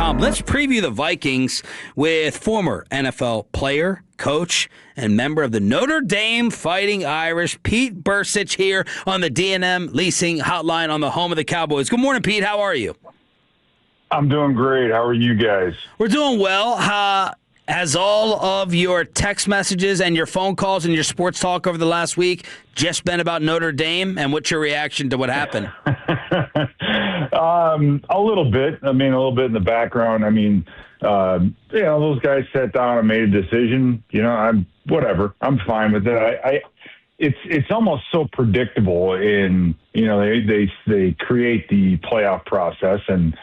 NFL.com. Let's preview the Vikings with former NFL player, coach, and member of the Notre Dame Fighting Irish, Pete Bercich, here on the D&M Leasing Hotline on the home of the Cowboys. Good morning, Pete. How are you? I'm doing great. How are you guys? We're doing well. Has all of your text messages and your phone calls and your sports talk over the last week just been about Notre Dame? And what's your reaction to what happened? A little bit. I mean, a little bit in the background. I mean, those guys sat down and made a decision. I'm fine with it. It's almost so predictable in, they create the playoff process and,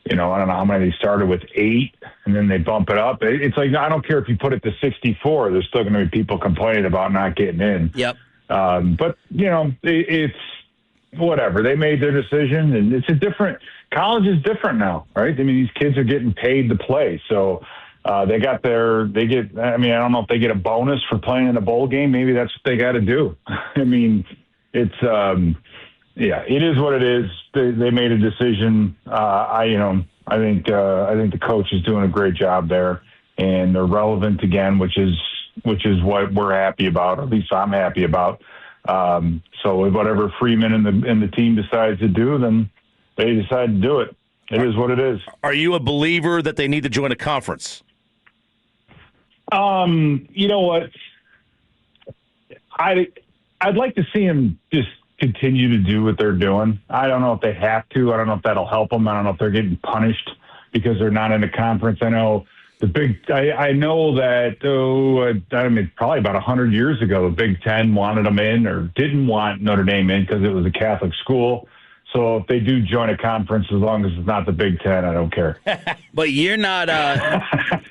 I don't know how many they started with, 8, and then they bump it up. It's like, I don't care if you put it to 64, there's still going to be people complaining about not getting in. Yep. But, it's whatever. They made their decision, and it's college is different now, right? I mean, these kids are getting paid to play. So I don't know if they get a bonus for playing in a bowl game. Maybe that's what they got to do. I mean, it's, it is what it is. They made a decision. I think the coach is doing a great job there, and they're relevant again, which is what we're happy about. At least I'm happy about. So whatever Freeman and the team decides to do, then they decide to do it. It is what it is. Are you a believer that they need to join a conference? You know what? I'd like to see them just continue to do what they're doing. I don't know if they have to. I don't know if that'll help them. I don't know if they're getting punished because they're not in a conference. I know I know that, probably about 100 years ago, the Big Ten wanted them in or didn't want Notre Dame in because it was a Catholic school. So if they do join a conference, as long as it's not the Big Ten, I don't care. But you're not,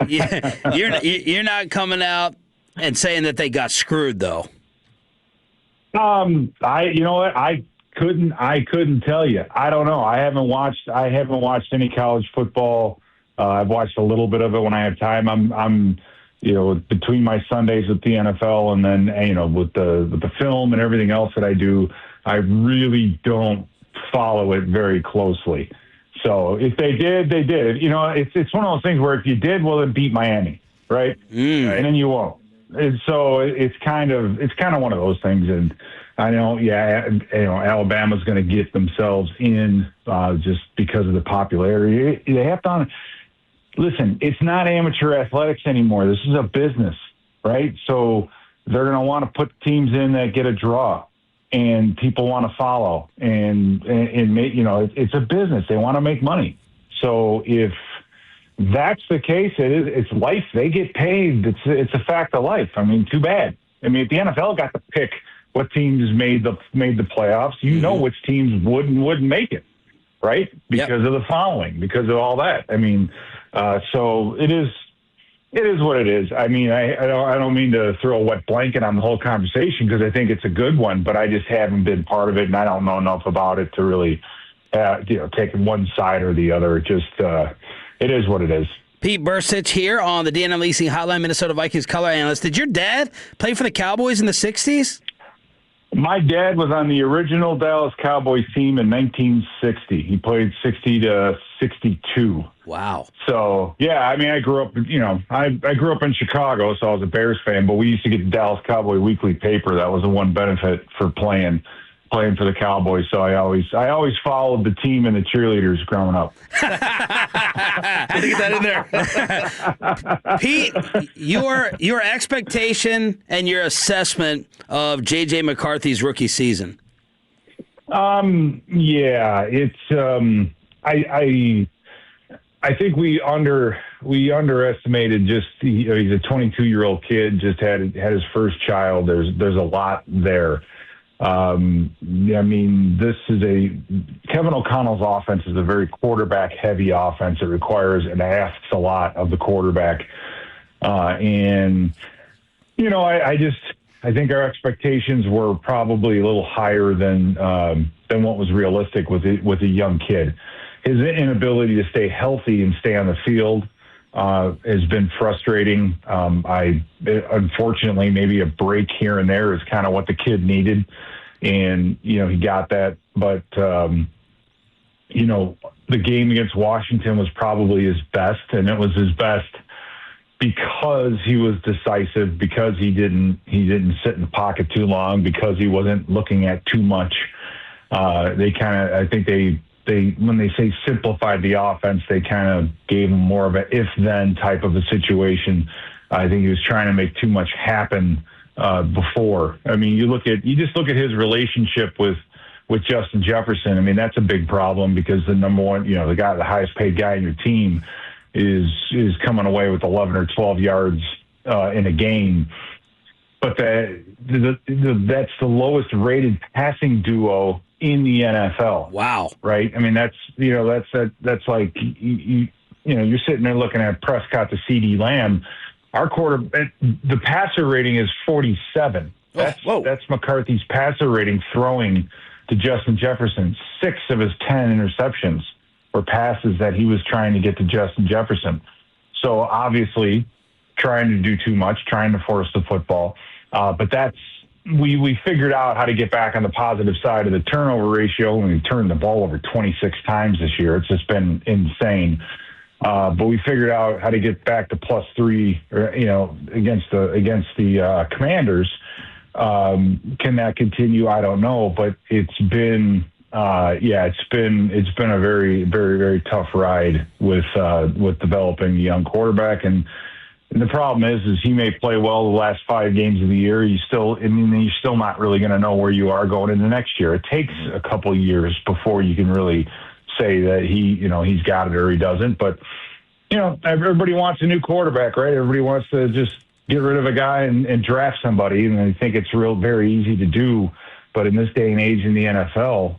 you're not coming out and saying that they got screwed, though. I couldn't tell you. I don't know. I haven't watched any college football. I've watched a little bit of it when I have time. I'm between my Sundays with the NFL and then, with the film and everything else that I do, I really don't follow it very closely. So if they did, they did. It's one of those things where if you did, well, then beat Miami, right? And then you won't. And so it's kind of one of those things. And I know, Alabama's going to get themselves in just because of the popularity. They have to listen. It's not amateur athletics anymore. This is a business, right? So they're going to want to put teams in that get a draw, and people want to follow. And it's a business. They want to make money. So if that's the case, it's life. They get paid. It's a fact of life. I mean, too bad. I mean, if the NFL got to pick what teams made the playoffs, which teams would and wouldn't make it, right? Because of the following, because of all that. I mean, so it is what it is. I mean, I don't mean to throw a wet blanket on the whole conversation because I think it's a good one, but I just haven't been part of it, and I don't know enough about it to really, take one side or the other. It just it is what it is. Pete Bercich here on the D&M Leasing Hotline, Minnesota Vikings color analyst. Did your dad play for the Cowboys in the 60s? My dad was on the original Dallas Cowboys team in 1960. He played 60 to 62. Wow. So, yeah, I mean, I grew up, I grew up in Chicago, so I was a Bears fan, but we used to get the Dallas Cowboy Weekly paper. That was the one benefit for playing for the Cowboys. So I always followed the team and the cheerleaders growing up. Had to get that in there. Pete, your expectation and your assessment of J.J. McCarthy's rookie season. Yeah, it's I think we underestimated just he's a 22-year-old kid, just had his first child. There's a lot there. I mean, Kevin O'Connell's offense is a very quarterback-heavy offense. It requires and asks a lot of the quarterback. And, I think our expectations were probably a little higher than what was realistic with a young kid. His inability to stay healthy and stay on the field has been frustrating. Unfortunately, maybe a break here and there is kind of what the kid needed. And, he got that. But, the game against Washington was probably his best, and it was his best because he was decisive, because he didn't sit in the pocket too long, because he wasn't looking at too much. I think they when they say simplified the offense, they kind of gave him more of an if-then type of a situation. I think he was trying to make too much happen before. I mean, you just look at his relationship with Justin Jefferson. I mean, that's a big problem because the number one, the highest paid guy in your team is coming away with 11 or 12 yards in a game. But that's the lowest rated passing duo in the NFL. Wow. Right? I mean, that's like, you're sitting there looking at Prescott to CD Lamb. Our the passer rating is 47. That's McCarthy's passer rating throwing to Justin Jefferson. 6 of his 10 interceptions were passes that he was trying to get to Justin Jefferson. So obviously trying to do too much, trying to force the football. But we figured out how to get back on the positive side of the turnover ratio, and we turned the ball over 26 times this year. It's just been insane. But we figured out how to get back to +3, against the Commanders. Can that continue? I don't know, but it's been it's been a very, very, very tough ride with developing a young quarterback. And the problem is he may play well the last 5 games of the year. You're still not really going to know where you are going into next year. It takes a couple of years before you can really say that he's got it or he doesn't. But, everybody wants a new quarterback, right? Everybody wants to just get rid of a guy and draft somebody. And I think it's very easy to do. But in this day and age in the NFL,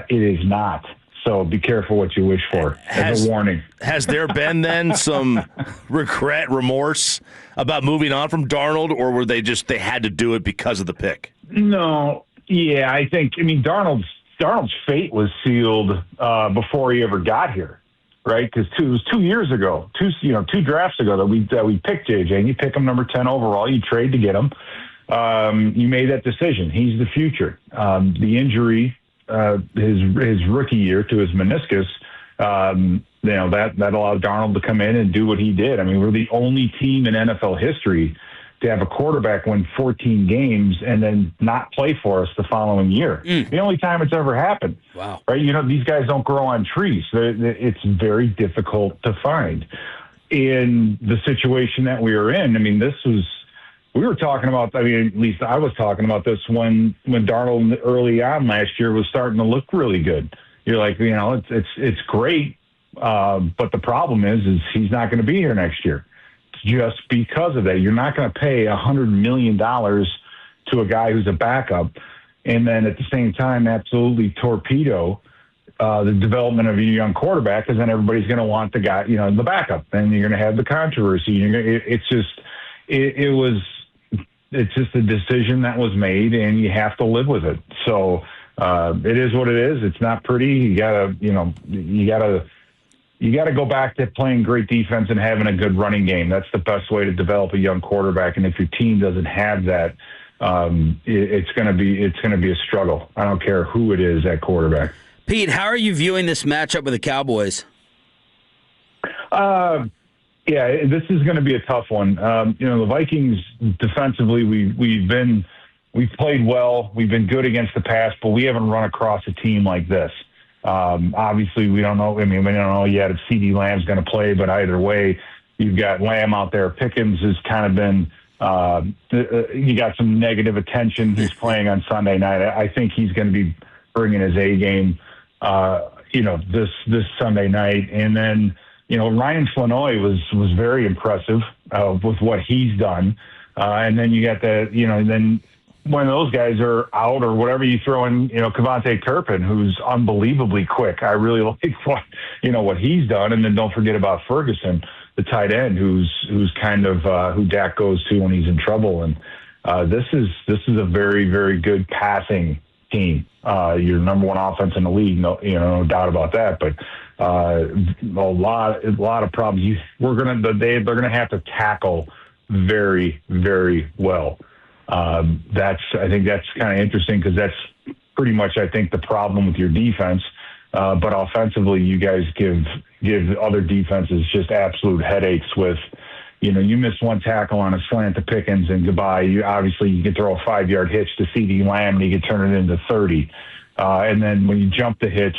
it is not. So be careful what you wish for. As a warning. Has there been then some regret, remorse about moving on from Darnold, or were they had to do it because of the pick? No. Yeah, I think, Darnold's fate was sealed before he ever got here, right? Because it was 2 years ago, two drafts ago that we picked JJ, and you pick him number 10 overall. You trade to get him. You made that decision. He's the future. The injury, his rookie year to his meniscus, that allowed Darnold to come in and do what he did. I mean, we're the only team in NFL history to have a quarterback win 14 games and then not play for us the following year. The only time it's ever happened. Wow. Right? These guys don't grow on trees. It's very difficult to find. In the situation that we were in, we were talking about, at least I was talking about this when Darnold early on last year was starting to look really good. You're like, it's great, but the problem is he's not going to be here next year. Just because of that, you're not going to pay $100 million to a guy who's a backup, and then at the same time absolutely torpedo the development of a young quarterback, because then everybody's going to want the guy, the backup, and you're going to have the controversy. It's just a decision that was made, and you have to live with it. So it is what it is. It's not pretty. You gotta go back to playing great defense and having a good running game. That's the best way to develop a young quarterback. And if your team doesn't have that, it's gonna be a struggle. I don't care who it is at quarterback. Pete, how are you viewing this matchup with the Cowboys? Yeah, this is going to be a tough one. The Vikings defensively, we've played well. We've been good against the pass, but we haven't run across a team like this. Obviously, we don't know. We don't know yet if CD Lamb's going to play, but either way, you've got Lamb out there. Pickens has kind of been. You got some negative attention. He's playing on Sunday night. I think he's going to be bringing his A game. This Sunday night, and then. Ryan Flanoy was very impressive with what he's done. And then you got then when those guys are out or whatever, you throw in, Kevontae Turpin, who's unbelievably quick. I really like what he's done. And then don't forget about Ferguson, the tight end, who's kind of who Dak goes to when he's in trouble. And this is a very, very good passing team. Your number one offense in the league, no doubt about that. But a lot of problems. They're gonna have to tackle very, very well. I think that's kind of interesting because that's pretty much, I think, the problem with your defense. But offensively, you guys give other defenses just absolute headaches with, you miss one tackle on a slant to Pickens and goodbye. You can throw a 5-yard hitch to CeeDee Lamb and he can turn it into 30. And then when you jump the hitch,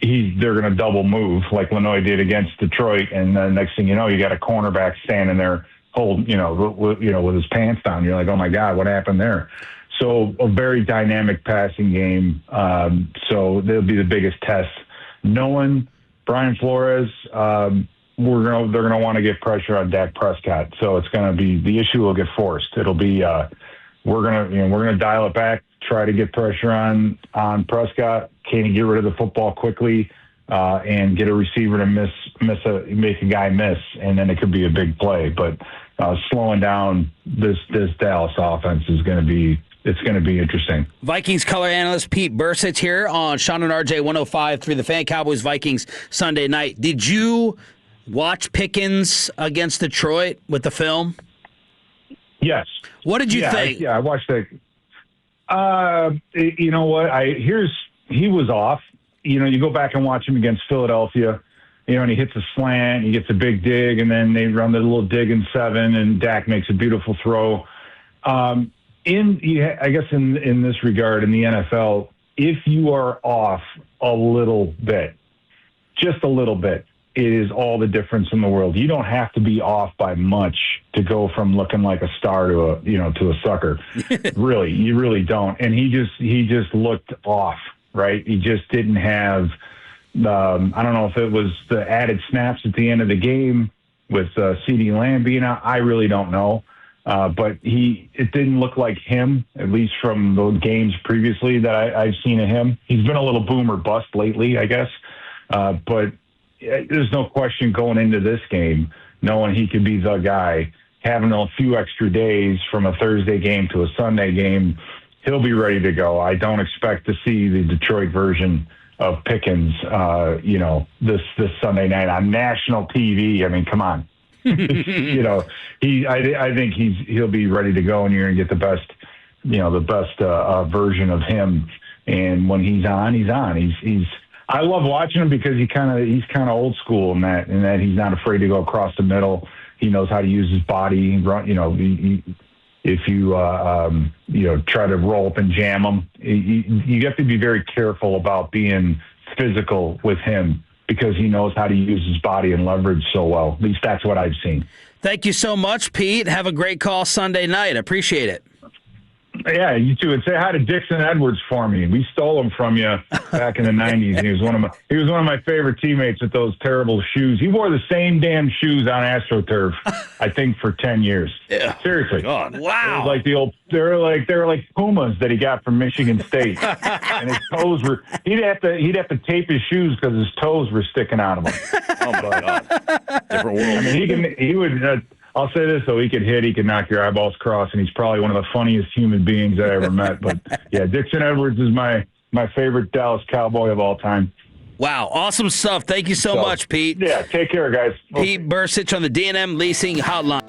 they're going to double move like Illinois did against Detroit. And the next thing you know, you got a cornerback standing there with his pants down. You're like, oh my God, what happened there? So a very dynamic passing game. So that'll be the biggest test. Knowing Brian Flores, they're going to want to get pressure on Dak Prescott. So it's going to be, the issue will get forced. It'll be, we're going to dial it back, try to get pressure on Prescott. Can he get rid of the football quickly, and get a receiver to make a guy miss, and then it could be a big play. But slowing down this Dallas offense is going to be interesting. Vikings color analyst Pete Bercich here on Shan RJ 105.3 The Fan. Cowboys Vikings Sunday night. Did you watch Pickens against Detroit with the film? Yes. What did you think? I watched that. You know what? He was off. You go back and watch him against Philadelphia, and he hits a slant, he gets a big dig, and then they run the little dig in 7, and Dak makes a beautiful throw. I guess in this regard, in the NFL, if you are off a little bit, just a little bit, it is all the difference in the world. You don't have to be off by much to go from looking like a star to a sucker. Really, you really don't. And he just looked off, right? He just didn't have. I don't know if it was the added snaps at the end of the game with CeeDee Lamb being out. I really don't know. But it didn't look like him, at least from the games previously that I've seen of him. He's been a little boom or bust lately, I guess. But there's no question going into this game, knowing he could be the guy, having a few extra days from a Thursday game to a Sunday game, he'll be ready to go. I don't expect to see the Detroit version of Pickens, this Sunday night on national TV. I mean, come on. I think he'll be ready to go, and you're going to get the best version of him. And when he's on, he's on. I love watching him because he's kind of old school in that he's not afraid to go across the middle. He knows how to use his body. If you try to roll up and jam him, you have to be very careful about being physical with him because he knows how to use his body and leverage so well. At least that's what I've seen. Thank you so much, Pete. Have a great call Sunday night. Appreciate it. Yeah, you too. And say hi to Dixon Edwards for me. We stole him from you back in the 90s. He was one of my favorite teammates with those terrible shoes. He wore the same damn shoes on AstroTurf, I think, for 10 years. Yeah. Seriously. God. Wow. It was like they were like Pumas that he got from Michigan State. And his toes were he'd have to tape his shoes because his toes were sticking out of him. Oh my God. Different world. I mean, he would I'll say this, though. He could hit. He could knock your eyeballs cross, and he's probably one of the funniest human beings I ever met. But, yeah, Dixon Edwards is my favorite Dallas Cowboy of all time. Wow. Awesome stuff. Thank you so much, Pete. Yeah, take care, guys. Pete Bercich on the D&M Leasing Hotline.